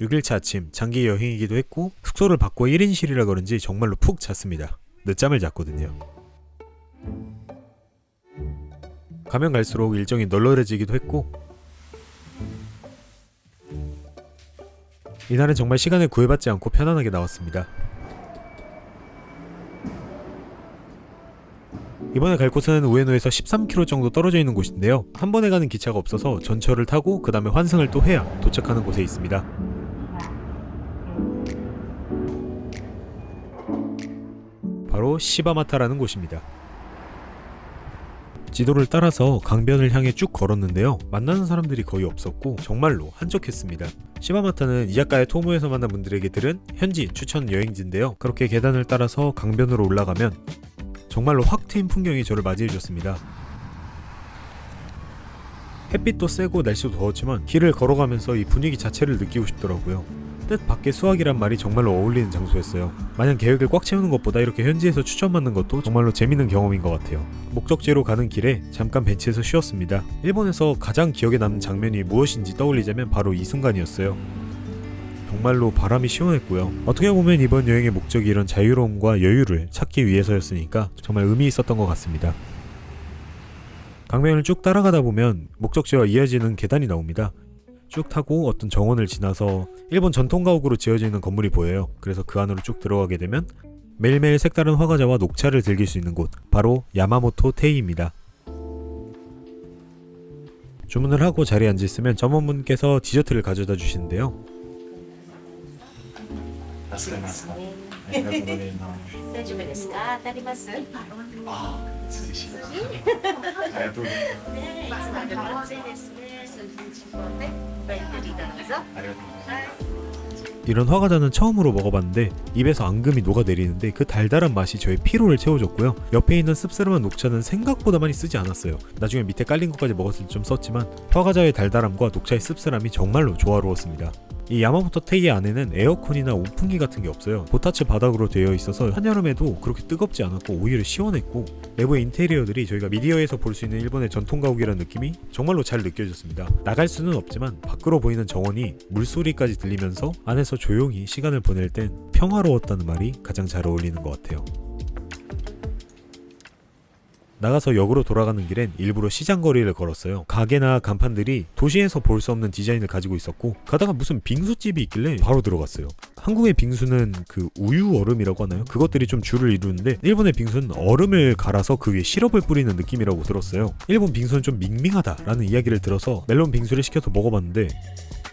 6일차 아침 장기 여행이기도 했고 숙소를 바꿔 1인실이라 그런지 정말로 푹 잤습니다. 늦잠을 잤거든요. 가면 갈수록 일정이 널널해지기도 했고 이날은 정말 시간에 구애받지 않고 편안하게 나왔습니다. 이번에 갈 곳은 우에노에서 13km 정도 떨어져 있는 곳인데요. 한 번에 가는 기차가 없어서 전철을 타고 그 다음에 환승을 또 해야 도착하는 곳에 있습니다. 바로 시바마타라는 곳입니다. 지도를 따라서 강변을 향해 쭉 걸었는데요. 만나는 사람들이 거의 없었고 정말로 한적했습니다. 시바마타는 이자카야 토모에서 만난 분들에게 들은 현지 추천 여행지인데요. 그렇게 계단을 따라서 강변으로 올라가면 정말로 확 트인 풍경이 저를 맞이해줬습니다. 햇빛도 세고 날씨도 더웠지만 길을 걸어가면서 이 분위기 자체를 느끼고 싶더라고요. 뜻밖의 수학이란 말이 정말로 어울리는 장소였어요. 마냥 계획을 꽉 채우는 것보다 이렇게 현지에서 추천받는 것도 정말로 재밌는 경험인 것 같아요. 목적지로 가는 길에 잠깐 벤치에서 쉬었습니다. 일본에서 가장 기억에 남는 장면이 무엇인지 떠올리자면 바로 이 순간이었어요. 정말로 바람이 시원했고요. 어떻게 보면 이번 여행의 목적이 이런 자유로움과 여유를 찾기 위해서였으니까 정말 의미 있었던 것 같습니다. 강변을 쭉 따라가다 보면 목적지와 이어지는 계단이 나옵니다. 쭉 타고 어떤 정원을 지나서 일본 전통 가옥으로 지어져 있는 건물이 보여요. 그래서 그 안으로 쭉 들어가게 되면 매일매일 색다른 화과자와 녹차를 즐길 수 있는 곳, 바로 야마모토 테이입니다. 주문을 하고 자리에 앉으시면 점원분께서 디저트를 가져다 주시는데요. 이런 화과자는 처음으로 먹어봤는데 입에서 앙금이 녹아내리는데 그 달달한 맛이 저의 피로를 채워줬고요. 옆에 있는 씁쓸한 녹차는 생각보다 많이 쓰지 않았어요. 나중에 밑에 깔린 것까지 먹었을 때 좀 썼지만 화과자의 달달함과 녹차의 씁쓸함이 정말로 조화로웠습니다. 이 야마모토 테이 안에는 에어컨이나 온풍기 같은 게 없어요. 보타츠 바닥으로 되어 있어서 한여름에도 그렇게 뜨겁지 않았고 오히려 시원했고 내부의 인테리어들이 저희가 미디어에서 볼 수 있는 일본의 전통 가옥이라는 느낌이 정말로 잘 느껴졌습니다. 나갈 수는 없지만 밖으로 보이는 정원이 물소리까지 들리면서 안에서 조용히 시간을 보낼 땐 평화로웠다는 말이 가장 잘 어울리는 것 같아요. 나가서 역으로 돌아가는 길엔 일부러 시장 거리를 걸었어요. 가게나 간판들이 도시에서 볼 수 없는 디자인을 가지고 있었고 가다가 무슨 빙수집이 있길래 바로 들어갔어요. 한국의 빙수는 그 우유 얼음이라고 하나요? 그것들이 좀 주를 이루는데 일본의 빙수는 얼음을 갈아서 그 위에 시럽을 뿌리는 느낌이라고 들었어요. 일본 빙수는 좀 밍밍하다라는 이야기를 들어서 멜론 빙수를 시켜서 먹어봤는데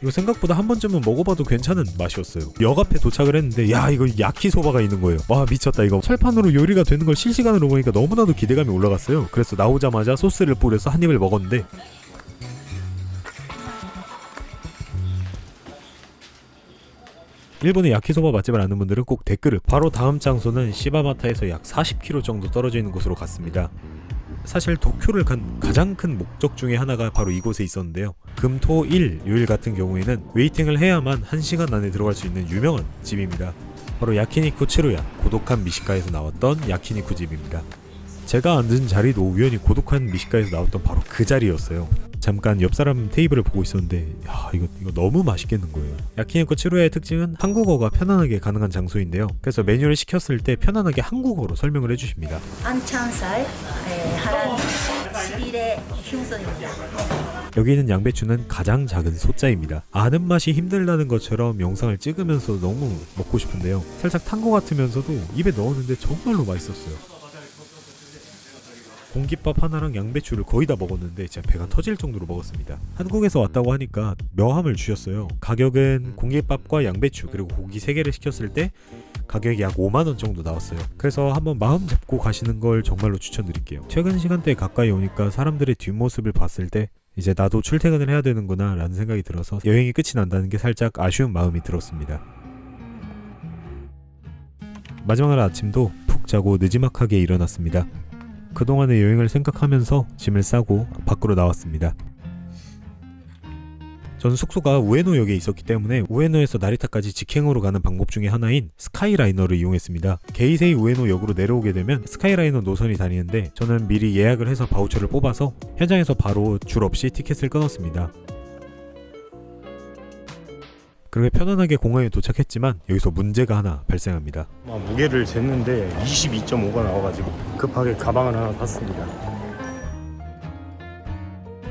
이거 생각보다 한 번쯤은 먹어봐도 괜찮은 맛이었어요. 역 앞에 도착을 했는데 야 이거 야키소바가 있는 거예요. 와 미쳤다 이거. 철판으로 요리가 되는 걸 실시간으로 보니까 너무나도 기대감이 올라갔어요. 그래서 나오자마자 소스를 뿌려서 한 입을 먹었는데 일본의 야키소바 맛집을 아는 분들은 꼭 댓글을. 바로 다음 장소는 시바마타에서 약 40km 정도 떨어져 있는 곳으로 갔습니다. 사실 도쿄를 간 가장 큰 목적 중에 하나가 바로 이곳에 있었는데요. 금, 토, 일, 요일 같은 경우에는 웨이팅을 해야만 1시간 안에 들어갈 수 있는 유명한 집입니다. 바로 야키니쿠 츠루야, 고독한 미식가에서 나왔던 야키니쿠 집입니다. 제가 앉은 자리도 우연히 고독한 미식가에서 나왔던 바로 그 자리였어요. 잠깐 옆 사람 테이블을 보고 있었는데 야 이거 너무 맛있겠는 거예요. 야키니쿠 츠루야의 특징은 한국어가 편안하게 가능한 장소인데요. 그래서 메뉴를 시켰을 때 편안하게 한국어로 설명을 해주십니다. 안창살, 하란, 시비레, 흉선입니다. 여기 있는 양배추는 가장 작은 소자입니다. 아는 맛이 힘들다는 것처럼 영상을 찍으면서 너무 먹고 싶은데요. 살짝 탄 것 같으면서도 입에 넣었는데 정말로 맛있었어요. 공깃밥 하나랑 양배추를 거의 다 먹었는데 진짜 배가 터질 정도로 먹었습니다. 한국에서 왔다고 하니까 묘함을 주셨어요. 가격은 공깃밥과 양배추 그리고 고기 3개를 시켰을 때 가격이 약 5만원 정도 나왔어요. 그래서 한번 마음 잡고 가시는 걸 정말로 추천드릴게요. 최근 시간대에 가까이 오니까 사람들의 뒷모습을 봤을 때 이제 나도 출퇴근을 해야 되는구나 라는 생각이 들어서 여행이 끝이 난다는 게 살짝 아쉬운 마음이 들었습니다. 마지막 날 아침도 푹 자고 느지막하게 일어났습니다. 그동안의 여행을 생각하면서 짐을 싸고 밖으로 나왔습니다. 저는 숙소가 우에노역에 있었기 때문에 우에노에서 나리타까지 직행으로 가는 방법 중에 하나인 스카이라이너를 이용했습니다. 게이세이 우에노역으로 내려오게 되면 스카이라이너 노선이 다니는데 저는 미리 예약을 해서 바우처를 뽑아서 현장에서 바로 줄 없이 티켓을 끊었습니다. 그렇게 편안하게 공항에 도착했지만 여기서 문제가 하나 발생합니다. 무게를 쟀는데 22.5가 나와가지고 급하게 가방을 하나 샀습니다.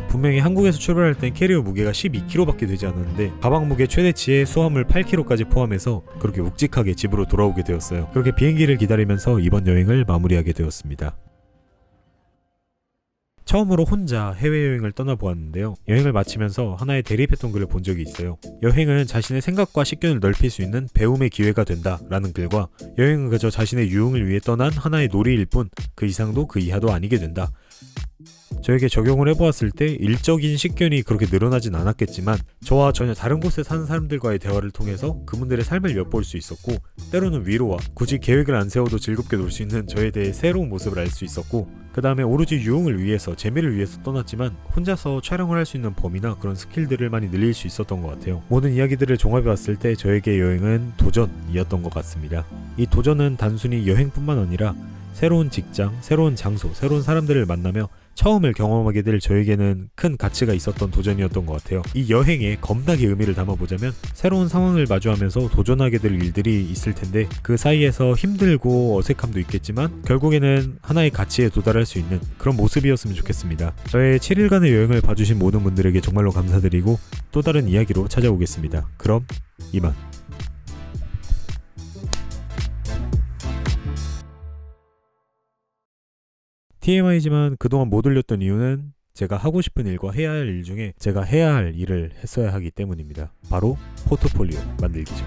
분명히 한국에서 출발할 땐 캐리어 무게가 12kg밖에 되지 않았는데 가방 무게 최대치에 수화물 8kg까지 포함해서 그렇게 묵직하게 집으로 돌아오게 되었어요. 그렇게 비행기를 기다리면서 이번 여행을 마무리하게 되었습니다. 처음으로 혼자 해외여행을 떠나보았는데요. 여행을 마치면서 하나의 대립했던 글을 본 적이 있어요. 여행은 자신의 생각과 식견을 넓힐 수 있는 배움의 기회가 된다 라는 글과 여행은 그저 자신의 유흥을 위해 떠난 하나의 놀이일 뿐 그 이상도 그 이하도 아니게 된다. 저에게 적용을 해보았을 때 일적인 식견이 그렇게 늘어나진 않았겠지만 저와 전혀 다른 곳에 사는 사람들과의 대화를 통해서 그분들의 삶을 엿볼 수 있었고 때로는 위로와 굳이 계획을 안 세워도 즐겁게 놀 수 있는 저에 대해 새로운 모습을 알 수 있었고 그 다음에 오로지 유흥을 위해서 재미를 위해서 떠났지만 혼자서 촬영을 할 수 있는 범위나 그런 스킬들을 많이 늘릴 수 있었던 것 같아요. 모든 이야기들을 종합해봤을 때 저에게 여행은 도전이었던 것 같습니다. 이 도전은 단순히 여행뿐만 아니라 새로운 직장, 새로운 장소, 새로운 사람들을 만나며 처음을 경험하게 될 저에게는 큰 가치가 있었던 도전이었던 것 같아요. 이 여행에 겁나게 의미를 담아보자면 새로운 상황을 마주하면서 도전하게 될 일들이 있을 텐데 그 사이에서 힘들고 어색함도 있겠지만 결국에는 하나의 가치에 도달할 수 있는 그런 모습이었으면 좋겠습니다. 저의 7일간의 여행을 봐주신 모든 분들에게 정말로 감사드리고 또 다른 이야기로 찾아오겠습니다. 그럼 이만. TMI지만 그동안 못 올렸던 이유는 제가 하고 싶은 일과 해야 할 일 중에 제가 해야 할 일을 했어야 하기 때문입니다. 바로 포트폴리오 만들기죠.